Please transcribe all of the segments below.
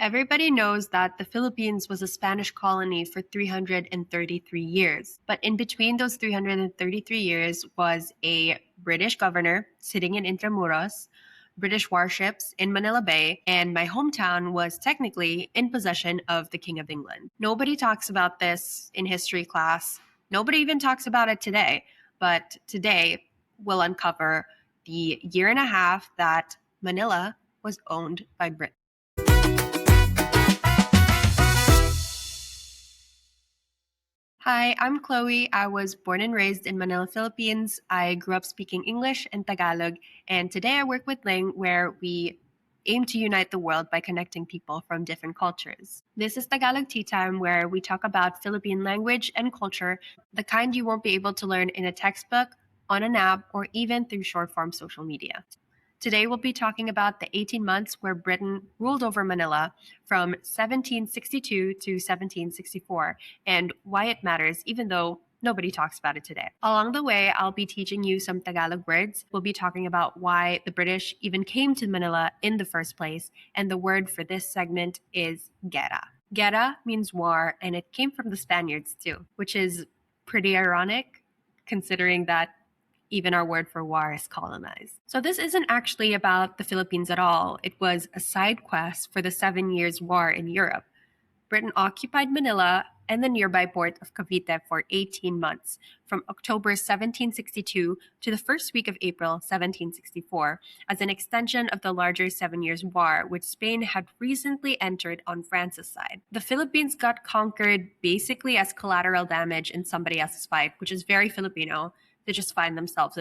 Everybody knows that the Philippines was a Spanish colony for 333 years. But in between those 333 years was a British governor sitting in Intramuros, British warships in Manila Bay, and my hometown was technically in possession of the King of England. Nobody talks about this in history class. Nobody even talks about it today. But today, we'll uncover the year and a half that Manila was owned by Britain. Hi, I'm Kloe. I was born and raised in Manila, Philippines. I grew up speaking English and Tagalog, and today I work with Ling, where we aim to unite the world by connecting people from different cultures. This is Tagalog Tea Time, where we talk about Philippine language and culture, the kind you won't be able to learn in a textbook, on an app, or even through short-form social media. Today, we'll be talking about the 18 months where Britain ruled over Manila from 1762 to 1764 and why it matters, even though nobody talks about it today. Along the way, I'll be teaching you some Tagalog words. We'll be talking about why the British even came to Manila in the first place, and the word for this segment is Gera. Gera means war, and it came from the Spaniards too, which is pretty ironic considering that even our word for war is colonized. So this isn't actually about the Philippines at all. It was a side quest for the 7 Years' War in Europe. Britain occupied Manila and the nearby port of Cavite for 18 months, from October 1762 to the first week of April 1764, as an extension of the larger 7 Years' War, which Spain had recently entered on France's side. The Philippines got conquered basically as collateral damage in somebody else's fight, which is very Filipino. They just find themselves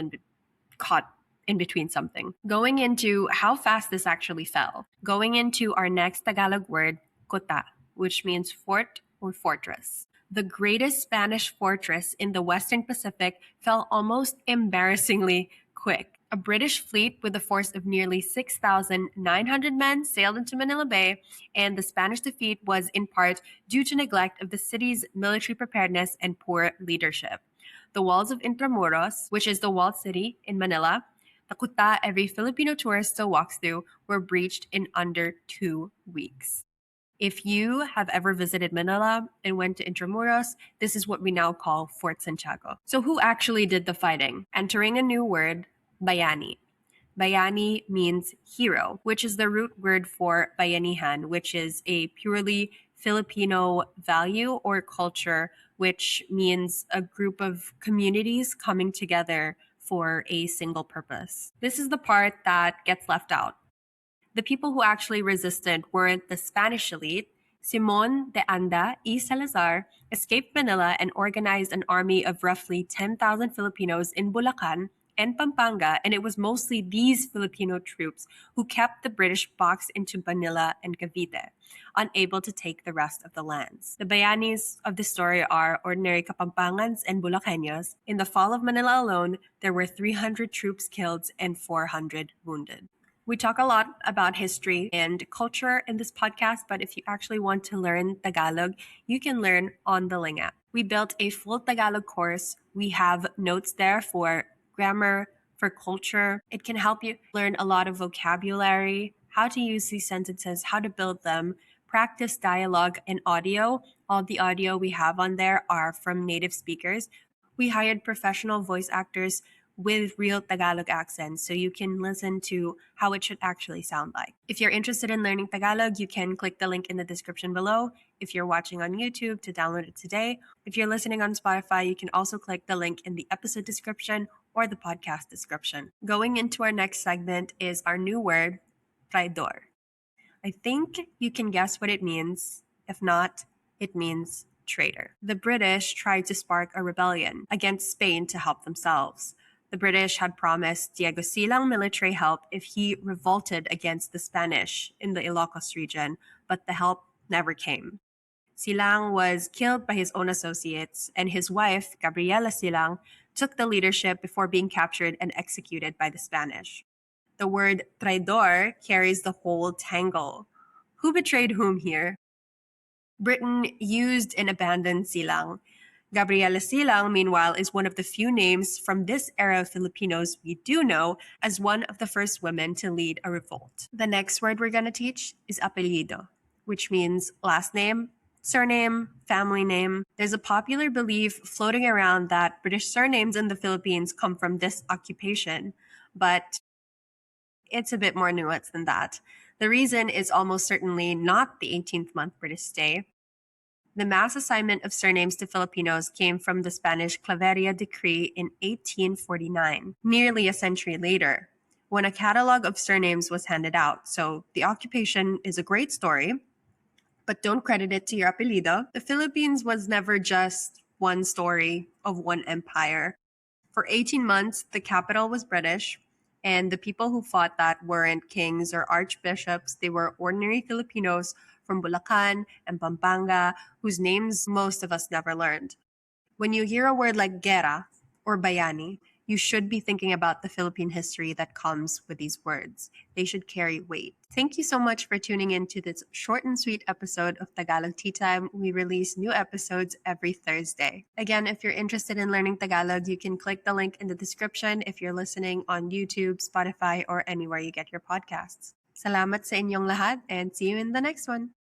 caught in between something. Going into how fast this actually fell. Going into our next Tagalog word, Kuta, which means fort or fortress. The greatest Spanish fortress in the Western Pacific fell almost embarrassingly quick. A British fleet with a force of nearly 6,900 men sailed into Manila Bay, and the Spanish defeat was in part due to neglect of the city's military preparedness and poor leadership. The walls of Intramuros, which is the walled city in Manila, the Kuta every Filipino tourist still walks through, were breached in under 2 weeks. If you have ever visited Manila and went to Intramuros, this is what we now call Fort Santiago. So who actually did the fighting? Entering a new word, Bayani. Bayani means hero, which is the root word for bayanihan, which is a purely Filipino value or culture, which means a group of communities coming together for a single purpose. This is the part that gets left out. The people who actually resisted weren't the Spanish elite. Simon de Anda y Salazar escaped Manila and organized an army of roughly 10,000 Filipinos in Bulacan and Pampanga, and it was mostly these Filipino troops who kept the British boxed into Manila and Cavite, unable to take the rest of the lands. The Bayanis of the story are ordinary Kapampangans and Bulacanos. In the fall of Manila alone, there were 300 troops killed and 400 wounded. We talk a lot about history and culture in this podcast, but if you actually want to learn Tagalog, you can learn on the Ling app. We built a full Tagalog course. We have notes there for grammar, for culture. It can help you learn a lot of vocabulary, how to use these sentences, how to build them, practice dialogue and audio. All the audio we have on there are from native speakers. We hired professional voice actors with real Tagalog accents, so you can listen to how it should actually sound like. If you're interested in learning Tagalog, you can click the link in the description below. If you're watching on YouTube, to download it today. If you're listening on Spotify, you can also click the link in the episode description or the podcast description. Going into our next segment is our new word, Traydor. I think you can guess what it means. If not, it means traitor. The British tried to spark a rebellion against Spain to help themselves. The British had promised Diego Silang military help if he revolted against the Spanish in the Ilocos region, but the help never came. Silang was killed by his own associates, and his wife, Gabriela Silang, took the leadership before being captured and executed by the Spanish. The word traidor carries the whole tangle. Who betrayed whom here? Britain used and abandoned Silang. Gabriela Silang, meanwhile, is one of the few names from this era of Filipinos we do know as one of the first women to lead a revolt. The next word we're going to teach is Apelyido. which means last name, surname, family name. There's a popular belief floating around that British surnames in the Philippines come from this occupation, but it's a bit more nuanced than that. The reason is almost certainly not the 18th month British stay. The mass assignment of surnames to Filipinos came from the Spanish Claveria decree in 1849, nearly a century later, when a catalog of surnames was handed out. So the occupation is a great story, but don't credit it to your apelyido. The Philippines was never just one story of one empire. For 18 months, the capital was British, and the people who fought that weren't kings or archbishops. They were ordinary Filipinos from Bulacan and Pampanga, whose names most of us never learned. When you hear a word like Gera or Bayani, you should be thinking about the Philippine history that comes with these words. They should carry weight. Thank you so much for tuning in to this short and sweet episode of Tagalog Tea Time. We release new episodes every Thursday. Again, if you're interested in learning Tagalog, you can click the link in the description if you're listening on YouTube, Spotify, or anywhere you get your podcasts. Salamat sa inyong lahat and see you in the next one.